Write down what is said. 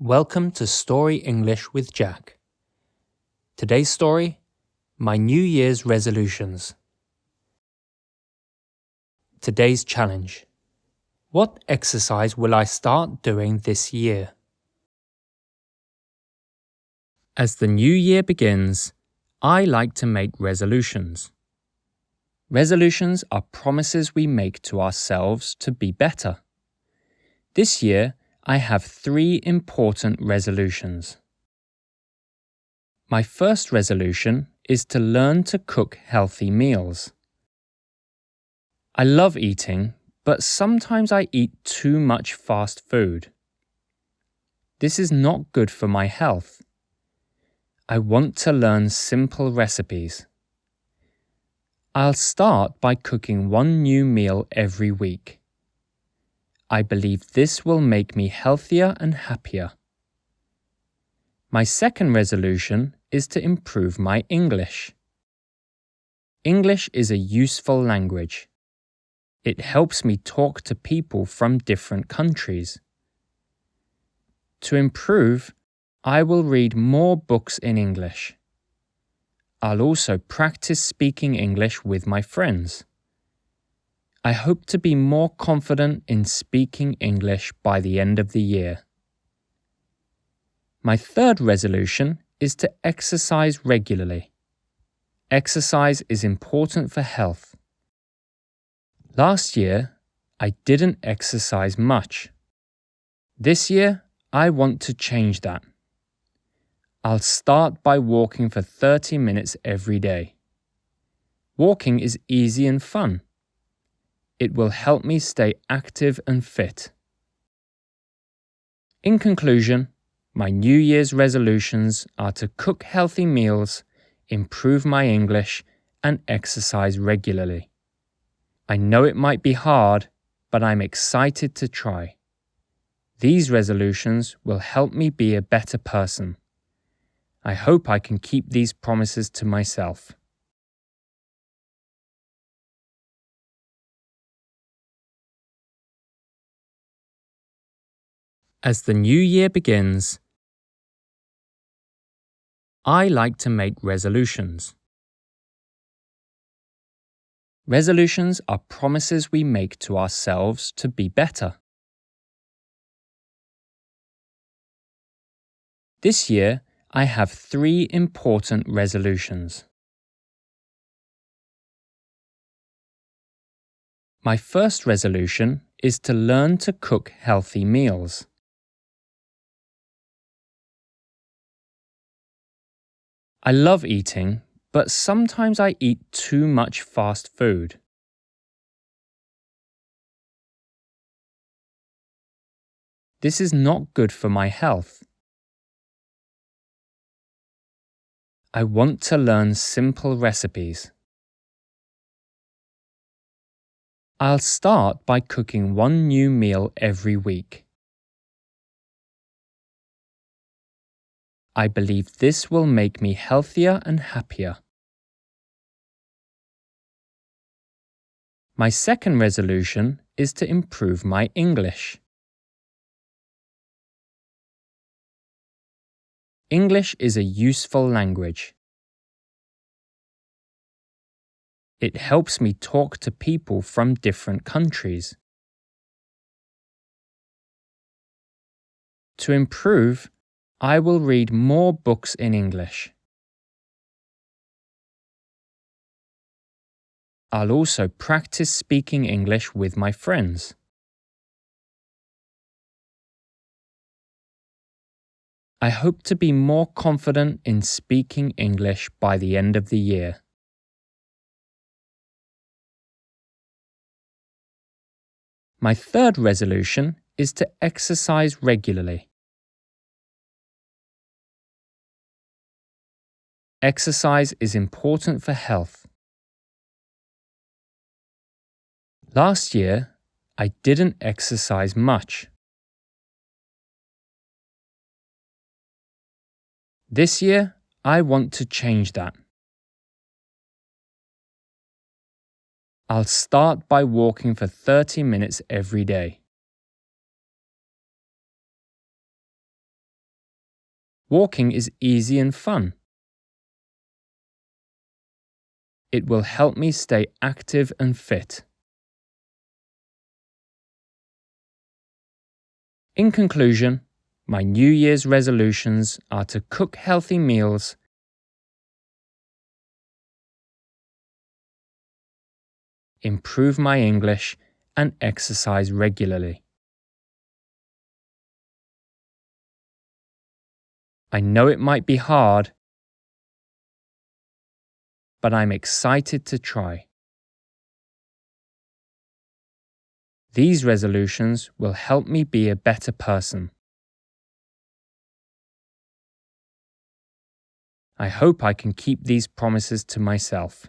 Welcome to Story English with Jack. Today's story, My New Year's Resolutions. Today's challenge. What exercise will I start doing this year? As the new year begins, I like to make resolutions. Resolutions are promises we make to ourselves to be better. This year, I have 3 important resolutions. My first resolution is to learn to cook healthy meals. I love eating, but sometimes I eat too much fast food. This is not good for my health. I want to learn simple recipes. I'll start by cooking 1 new meal every week. I believe this will make me healthier and happier. My second resolution is to improve my English. English is a useful language. It helps me talk to people from different countries. To improve, I will read more books in English. I'll also practice speaking English with my friends. I hope to be more confident in speaking English by the end of the year. My third resolution is to exercise regularly. Exercise is important for health. Last year, I didn't exercise much. This year, I want to change that. I'll start by walking for 30 minutes every day. Walking is easy and fun. It will help me stay active and fit. In conclusion, my New Year's resolutions are to cook healthy meals, improve my English, and exercise regularly. I know it might be hard, but I'm excited to try. These resolutions will help me be a better person. I hope I can keep these promises to myself. As the new year begins, I like to make resolutions. Resolutions are promises we make to ourselves to be better. This year, I have 3 important resolutions. My first resolution is to learn to cook healthy meals. I love eating, but sometimes I eat too much fast food. This is not good for my health. I want to learn simple recipes. I'll start by cooking 1 new meal every week. I believe this will make me healthier and happier. My second resolution is to improve my English. English is a useful language. It helps me talk to people from different countries. To improve, I will read more books in English. I'll also practice speaking English with my friends. I hope to be more confident in speaking English by the end of the year. My third resolution is to exercise regularly. Exercise is important for health. Last year, I didn't exercise much. This year, I want to change that. I'll start by walking for 30 minutes every day. Walking is easy and fun. It will help me stay active and fit. In conclusion, my New Year's resolutions are to cook healthy meals, improve my English, and exercise regularly. I know it might be hard, but I'm excited to try. These resolutions will help me be a better person. I hope I can keep these promises to myself.